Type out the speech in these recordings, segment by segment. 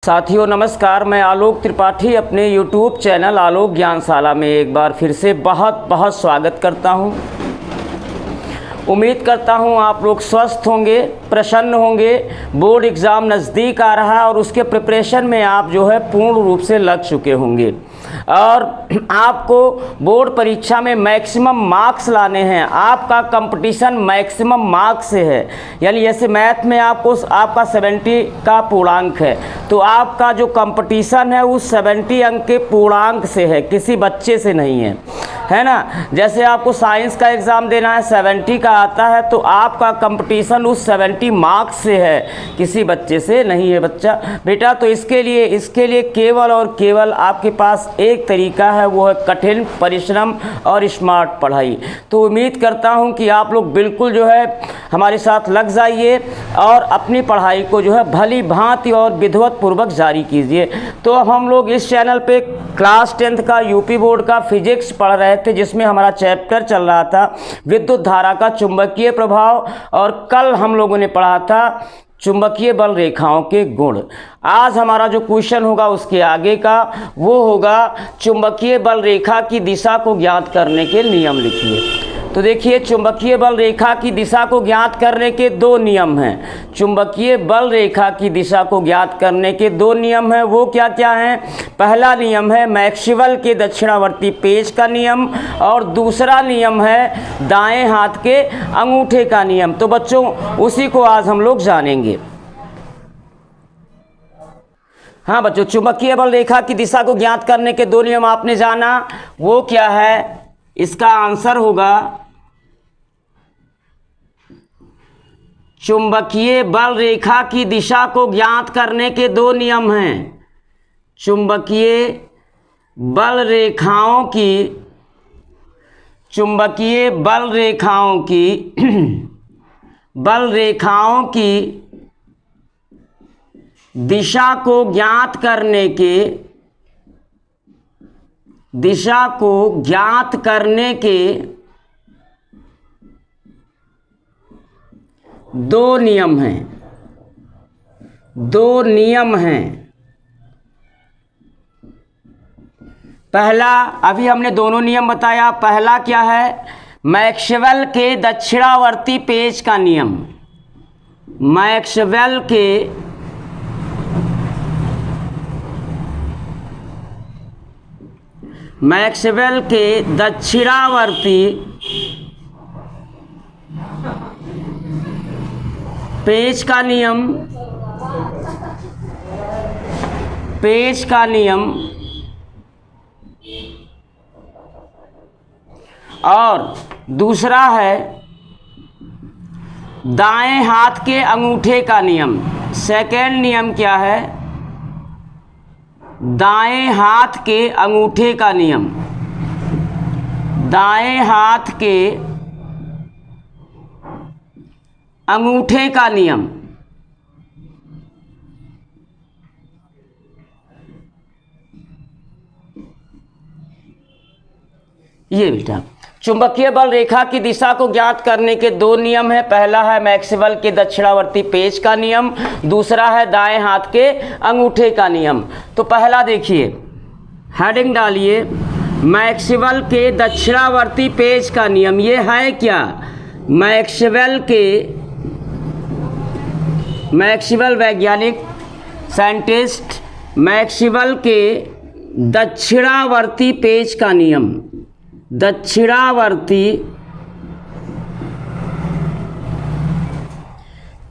साथियों नमस्कार, मैं आलोक त्रिपाठी अपने YouTube चैनल आलोक ज्ञानशाला में एक बार फिर से बहुत बहुत स्वागत करता हूं। उम्मीद करता हूं आप लोग स्वस्थ होंगे, प्रसन्न होंगे। बोर्ड एग्ज़ाम नज़दीक आ रहा है और उसके प्रिपरेशन में आप जो है पूर्ण रूप से लग चुके होंगे और आपको बोर्ड परीक्षा में मैक्सिमम मार्क्स लाने हैं। आपका कंपटीशन मैक्सिमम मार्क्स से है, यानी जैसे मैथ में आपका 70 का पूर्णांक है तो आपका जो कंपटीशन है उस 70 अंक के पूर्णांक से है, किसी बच्चे से नहीं है ना। जैसे आपको साइंस का एग्ज़ाम देना है, 70 का आता है तो आपका कंपटीशन उस 70 मार्क्स से है, किसी बच्चे से नहीं है बेटा। तो इसके लिए केवल और केवल आपके पास एक तरीका है, वो है कठिन परिश्रम और स्मार्ट पढ़ाई। तो उम्मीद करता हूं कि आप लोग बिल्कुल जो है हमारे साथ लग जाइए और अपनी पढ़ाई को जो है भली भांति और विधिवत पूर्वक जारी कीजिए। तो अब हम लोग इस चैनल पे क्लास 10th का यूपी बोर्ड का फिजिक्स पढ़ रहे थे, जिसमें हमारा चैप्टर चल रहा था विद्युत धारा का चुंबकीय प्रभाव, और कल हम लोगों ने पढ़ा था चुंबकीय बल रेखाओं के गुण। आज हमारा जो क्वेश्चन होगा उसके आगे का वो होगा चुंबकीय बल रेखा की दिशा को ज्ञात करने के नियम लिखिए। तो देखिए, चुंबकीय बल रेखा की दिशा को ज्ञात करने के दो नियम हैं। चुंबकीय बल रेखा की दिशा को ज्ञात करने के दो नियम हैं, वो क्या क्या हैं? पहला नियम है मैक्सवेल के दक्षिणावर्ती पेच का नियम और दूसरा नियम है दाएं हाथ के अंगूठे का नियम। तो बच्चों उसी को आज हम लोग जानेंगे। हाँ बच्चों, चुंबकीय बल रेखा की दिशा को ज्ञात करने के दो नियम आपने जाना, वो क्या है? इसका आंसर होगा चुंबकीय बल रेखा की दिशा को ज्ञात करने के दो नियम हैं। चुंबकीय बल रेखाओं की दिशा को ज्ञात करने के दो नियम हैं। पहला, अभी हमने दोनों नियम बताया। पहला क्या है? मैक्सवेल के दक्षिणावर्ती पेच का नियम। मैक्सवेल के दक्षिणावर्ती पेच का नियम और दूसरा है दाएं हाथ के अंगूठे का नियम। सेकेंड नियम क्या है? दाएं हाथ के अंगूठे का नियम। दाएं हाथ के अंगूठे का नियम। ये बेटा चुंबकीय बल रेखा की दिशा को ज्ञात करने के दो नियम है। पहला है मैक्सवेल के दक्षिणावर्ती पेच का नियम, दूसरा है दाएं हाथ के अंगूठे का नियम। तो पहला देखिए, हेडिंग डालिए, मैक्सवेल के दक्षिणावर्ती पेच का नियम। ये है क्या? मैक्सवेल वैज्ञानिक साइंटिस्ट मैक्सवेल के दक्षिणावर्ती पेच का नियम।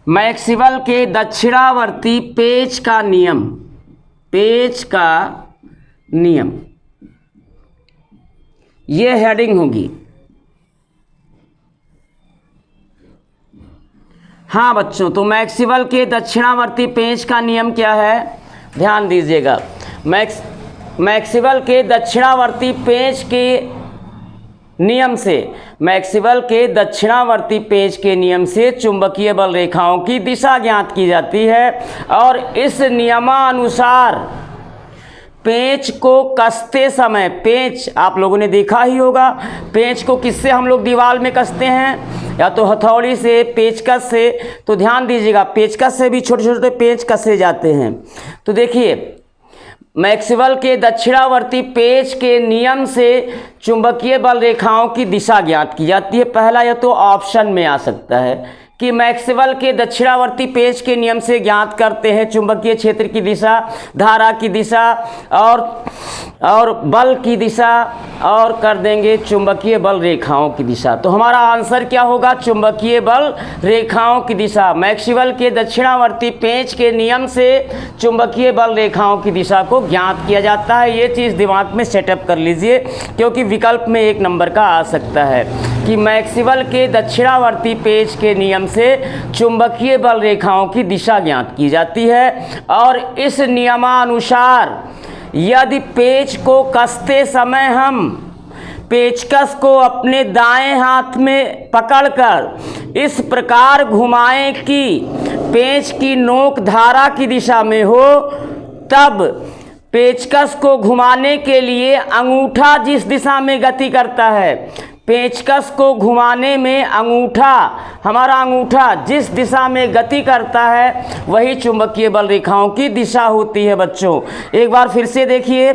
मैक्सवेल के दक्षिणावर्ती पेच का नियम, ये हेडिंग होगी। हाँ बच्चों, तो मैक्सवेल के दक्षिणावर्ती पेच का नियम क्या है? ध्यान दीजिएगा। मैक्सवेल के दक्षिणावर्ती पेच के नियम से चुंबकीय बल रेखाओं की दिशा ज्ञात की जाती है और इस नियमानुसार पेंच को कसते समय, पेंच आप लोगों ने देखा ही होगा, पेंच को किससे हम लोग दीवार में कसते हैं? या तो हथौड़ी से, पेचकस से। तो ध्यान दीजिएगा, पेचकस से भी छोटे छोटे पेच कसे जाते हैं। तो देखिए, मैक्सवेल के दक्षिणावर्ती पेच के नियम से चुंबकीय बल रेखाओं की दिशा ज्ञात की जाती है। पहला यह तो ऑप्शन में आ सकता है कि मैक्सवेल के दक्षिणावर्ती पेच के नियम से ज्ञात करते हैं चुंबकीय क्षेत्र की दिशा, धारा की दिशा और बल की दिशा, और कर देंगे चुंबकीय बल रेखाओं की दिशा। तो हमारा आंसर क्या होगा? चुंबकीय बल रेखाओं की दिशा। मैक्सवेल के दक्षिणावर्ती पेच के नियम से चुंबकीय बल रेखाओं की दिशा को ज्ञात किया जाता है। ये चीज़ दिमाग में सेटअप कर लीजिए, क्योंकि विकल्प में 1 नंबर का आ सकता है कि मैक्सवेल के दक्षिणावर्ती पेच के नियम से चुंबकीय बल रेखाओं की दिशा ज्ञात की जाती है। और इस नियमानुसार यदि पेच को कसते समय हम पेचकस को अपने दाएं हाथ में पकड़कर इस प्रकार घुमाएं कि पेच की नोक धारा की दिशा में हो, तब पेचकस को घुमाने के लिए अंगूठा जिस दिशा में गति करता है, पेचकस को घुमाने में हमारा अंगूठा जिस दिशा में गति करता है, वही चुंबकीय बल रेखाओं की दिशा होती है। बच्चों, एक बार फिर से देखिए,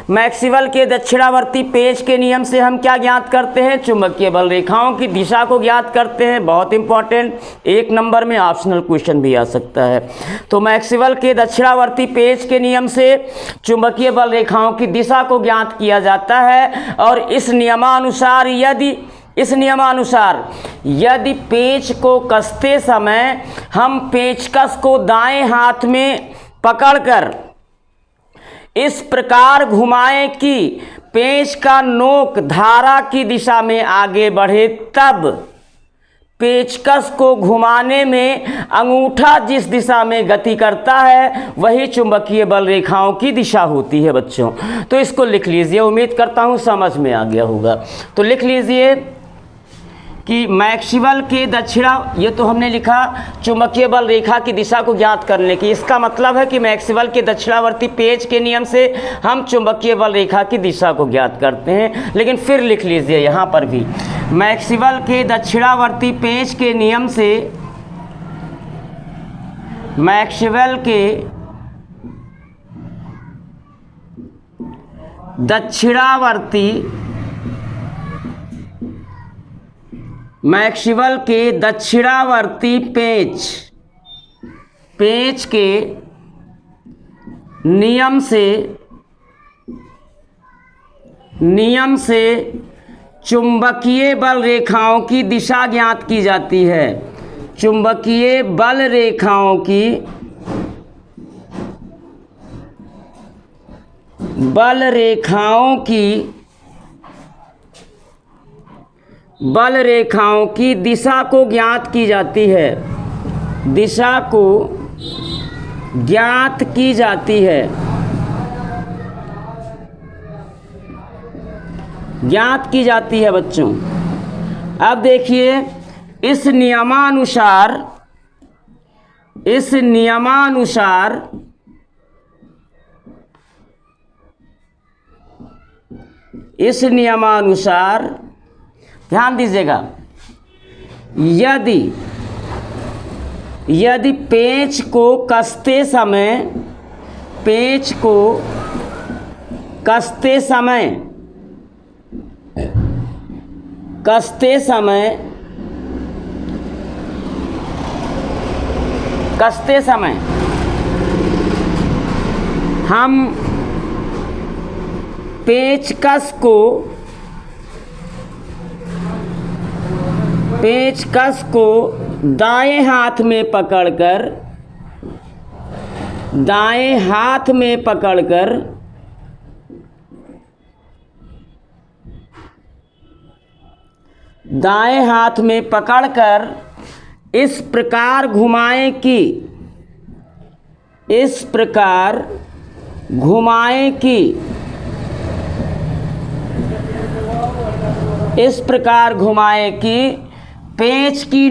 मैक्सवेल के दक्षिणावर्ती पेच के नियम से हम क्या ज्ञात करते हैं? चुंबकीय बल रेखाओं की दिशा को ज्ञात करते हैं। बहुत इंपॉर्टेंट, 1 नंबर में ऑप्शनल क्वेश्चन भी आ सकता है। तो मैक्सवेल के दक्षिणावर्ती पेच के नियम से चुंबकीय बल रेखाओं की दिशा को ज्ञात किया जाता है। और इस नियमानुसार यदि पेच को कसते समय हम पेचकस को दाएं हाथ में पकड़कर इस प्रकार घुमाएं कि पेच का नोक धारा की दिशा में आगे बढ़े, तब पेचकस को घुमाने में अंगूठा जिस दिशा में गति करता है, वही चुंबकीय बल रेखाओं की दिशा होती है। बच्चों, तो इसको लिख लीजिए, उम्मीद करता हूँ समझ में आ गया होगा। तो लिख लीजिए कि मैक्सवेल के ये तो हमने लिखा चुंबकीय बल रेखा की दिशा को ज्ञात करने की। इसका मतलब है कि मैक्सवेल के दक्षिणावर्ती पेच के नियम से हम चुंबकीय बल रेखा की दिशा को ज्ञात करते हैं। लेकिन फिर लिख लीजिए यहाँ पर भी, मैक्सवेल के दक्षिणावर्ती पेच के नियम से मैक्सवेल के दक्षिणावर्ती पेच के नियम से चुंबकीय बल रेखाओं की दिशा ज्ञात की जाती है। चुंबकीय बल रेखाओं की दिशा को ज्ञात की जाती है। दिशा को ज्ञात की जाती है। ज्ञात की जाती है बच्चों। अब देखिए, इस नियमानुसार ध्यान दीजिएगा, यदि पेच को कसते समय हम पेचकस को दाएं हाथ में पकड़कर इस प्रकार घुमाएं कि पेच की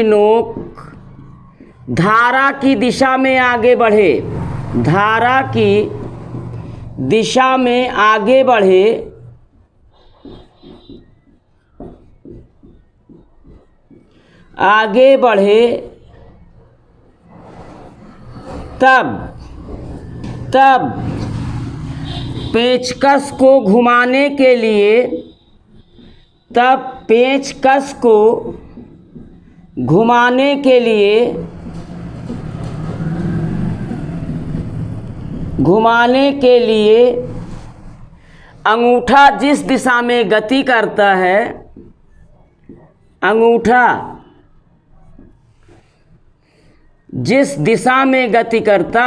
नोक धारा की दिशा में आगे बढ़े। दिशा में आगे बढ़े तब पेचकस को घुमाने के लिए अंगूठा जिस दिशा में गति करता है, अंगूठा जिस दिशा में गति करता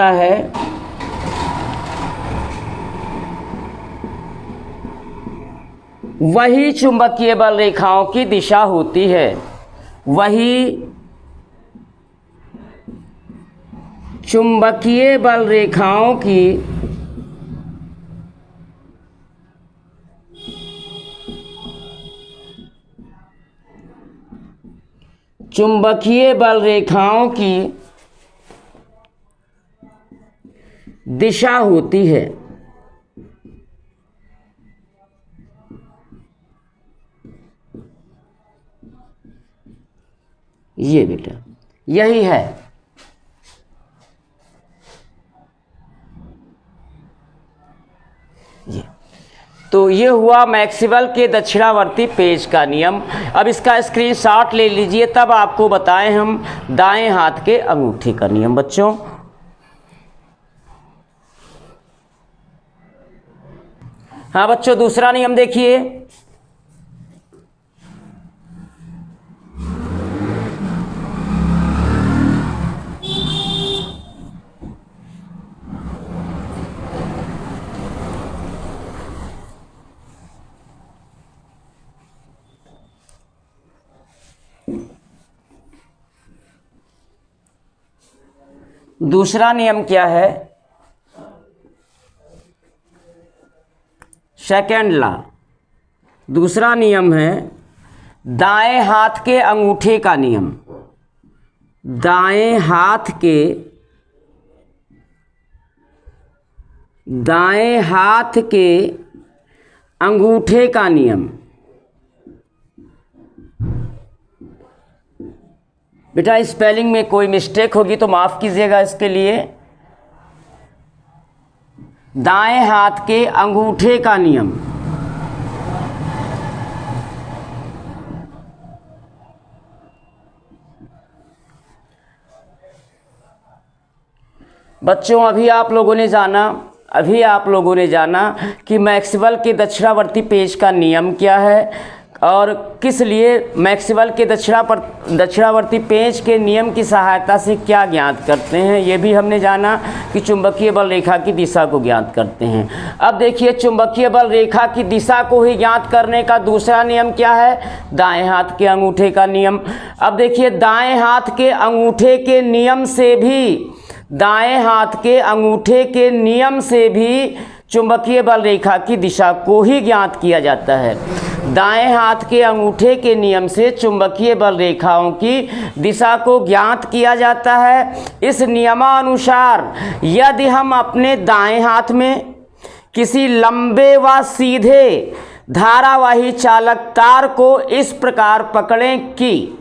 है वही चुंबकीय बल रेखाओं की दिशा होती है। वही चुंबकीय बल रेखाओं की दिशा होती है। ये बेटा यही है। तो ये हुआ मैक्सवेल के दक्षिणावर्ती पेच का नियम। अब इसका स्क्रीनशॉट ले लीजिए, तब आपको बताएं हम दाएं हाथ के अंगूठे का नियम। बच्चों हाँ बच्चों, दूसरा नियम देखिए। दूसरा नियम क्या है? Second law. दूसरा नियम है दाएं हाथ के अंगूठे का नियम। दाएं हाथ के अंगूठे का नियम। बेटा स्पेलिंग में कोई मिस्टेक होगी तो माफ़ कीजिएगा इसके लिए। दाएं हाथ के अंगूठे का नियम। बच्चों अभी आप लोगों ने जाना कि मैक्सवेल के दक्षिणावर्ती पेच का नियम क्या है और किस लिए मैक्सवेल के दक्षिणावर्ती पेच के नियम की सहायता से क्या ज्ञात करते हैं। ये भी हमने जाना कि चुंबकीय बल रेखा की दिशा को ज्ञात करते हैं। अब देखिए चुंबकीय बल रेखा की दिशा को ही ज्ञात करने का दूसरा नियम क्या है? दाएं हाथ के अंगूठे का नियम। अब देखिए दाएं हाथ के अंगूठे के नियम से भी चुंबकीय बल रेखा की दिशा को ही ज्ञात किया जाता है। दाएं हाथ के अंगूठे के नियम से चुंबकीय बल रेखाओं की दिशा को ज्ञात किया जाता है। इस नियमानुसार यदि हम अपने दाएं हाथ में किसी लंबे व सीधे धारावाही चालक तार को इस प्रकार पकड़ें कि,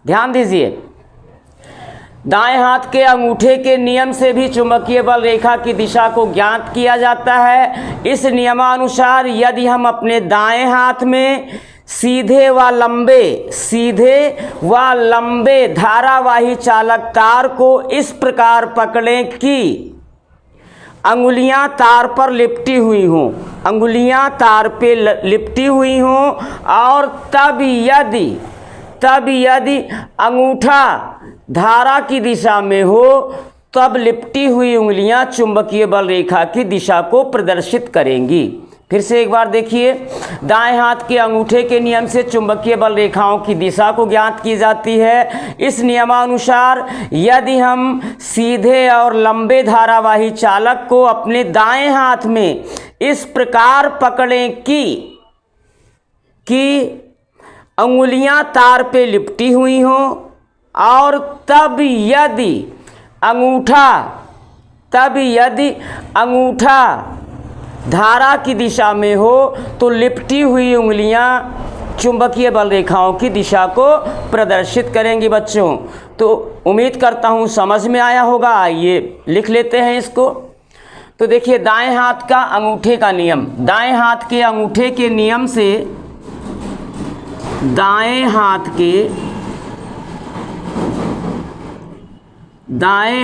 ध्यान दीजिए, दाएं हाथ के अंगूठे के नियम से भी चुंबकीय बल रेखा की दिशा को ज्ञात किया जाता है। इस नियमानुसार यदि हम अपने दाएं हाथ में सीधे व लंबे धारावाही चालक तार को इस प्रकार पकड़ें कि अंगुलियां तार पर लिपटी हुई हों, और तब यदि अंगूठा धारा की दिशा में हो तब लिपटी हुई उंगलियां चुंबकीय बल रेखा की दिशा को प्रदर्शित करेंगी। फिर से एक बार देखिए, दाएं हाथ के अंगूठे के नियम से चुंबकीय बल रेखाओं की दिशा को ज्ञात की जाती है। इस नियमानुसार यदि हम सीधे और लंबे धारावाही चालक को अपने दाएं हाथ में इस प्रकार पकड़ें कि अंगुलियां तार पे लिपटी हुई हों, और तब यदि अंगूठा धारा की दिशा में हो तो लिपटी हुई उंगलियां चुंबकीय बल रेखाओं की दिशा को प्रदर्शित करेंगी बच्चों। तो उम्मीद करता हूँ समझ में आया होगा। आइए लिख लेते हैं इसको। तो देखिए, दाएं हाथ का अंगूठे का नियम, दाएं हाथ के अंगूठे के नियम से, दाएं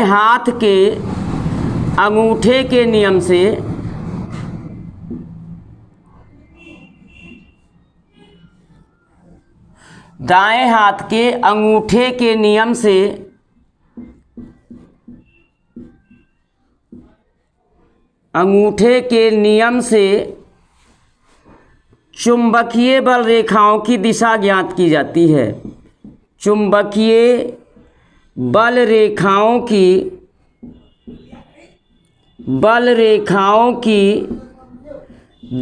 हाथ के अंगूठे के नियम से दाएं हाथ के अंगूठे के नियम से चुंबकीय बल रेखाओं की दिशा ज्ञात की जाती है। चुंबकीय बल रेखाओं की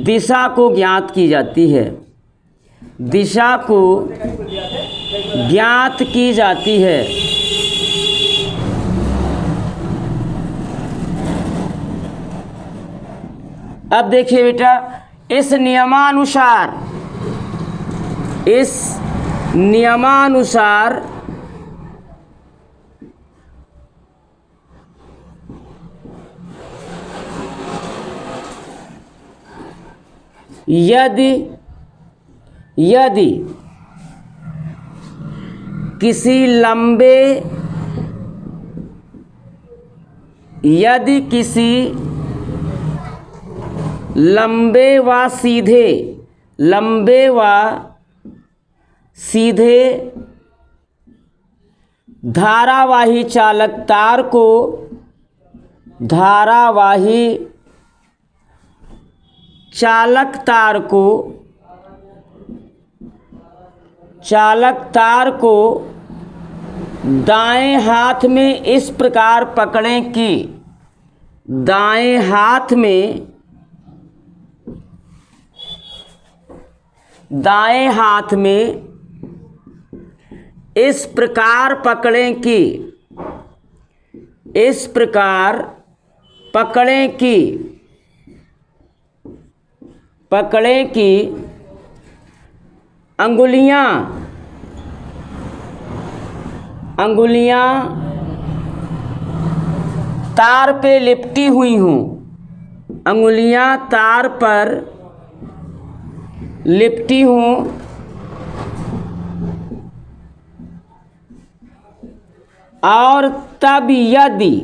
दिशा को ज्ञात की जाती है, दिशा को ज्ञात की जाती है। अब देखिए बेटा, इस नियमानुसार यदि किसी लंबे व सीधे धारावाही चालक तार को दाएं हाथ में इस प्रकार पकड़ें कि दाएं हाथ में इस प्रकार पकड़ें कि अंगुलियां तार पे लिपटी हुई हों, अंगुलियां तार पर लिपटी हों, और तब यदि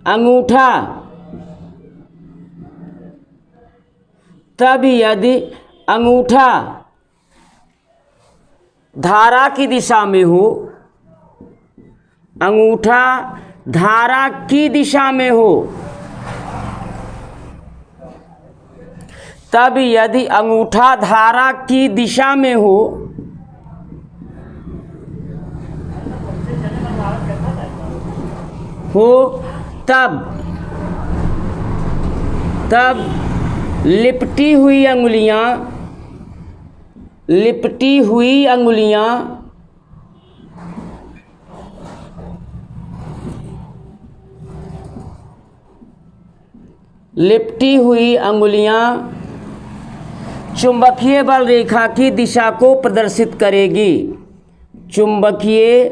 अंगूठा धारा की दिशा में हो, अंगूठा धारा की दिशा में हो, तब यदि अंगूठा धारा की दिशा में हो तब लिपटी हुई अंगुलियां चुंबकीय बल रेखा की दिशा को प्रदर्शित करेगी। चुंबकीय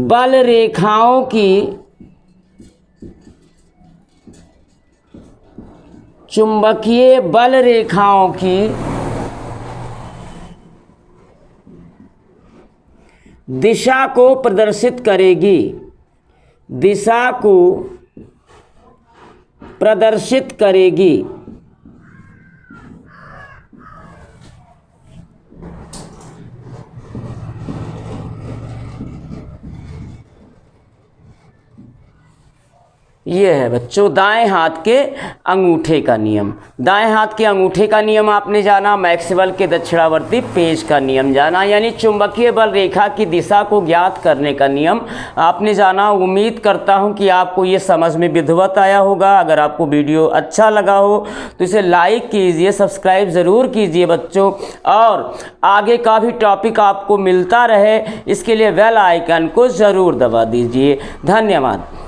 बल रेखाओं की दिशा को प्रदर्शित करेगी, ये है बच्चों दाएं हाथ के अंगूठे का नियम। दाएं हाथ के अंगूठे का नियम आपने जाना, मैक्सवेल के दक्षिणावर्ती पेज का नियम जाना, यानी चुंबकीय बल रेखा की दिशा को ज्ञात करने का नियम आपने जाना। उम्मीद करता हूं कि आपको ये समझ में विधिवत आया होगा। अगर आपको वीडियो अच्छा लगा हो तो इसे लाइक कीजिए, सब्सक्राइब ज़रूर कीजिए बच्चों, और आगे का भी टॉपिक आपको मिलता रहे इसके लिए बेल आइकन को ज़रूर दबा दीजिए। धन्यवाद।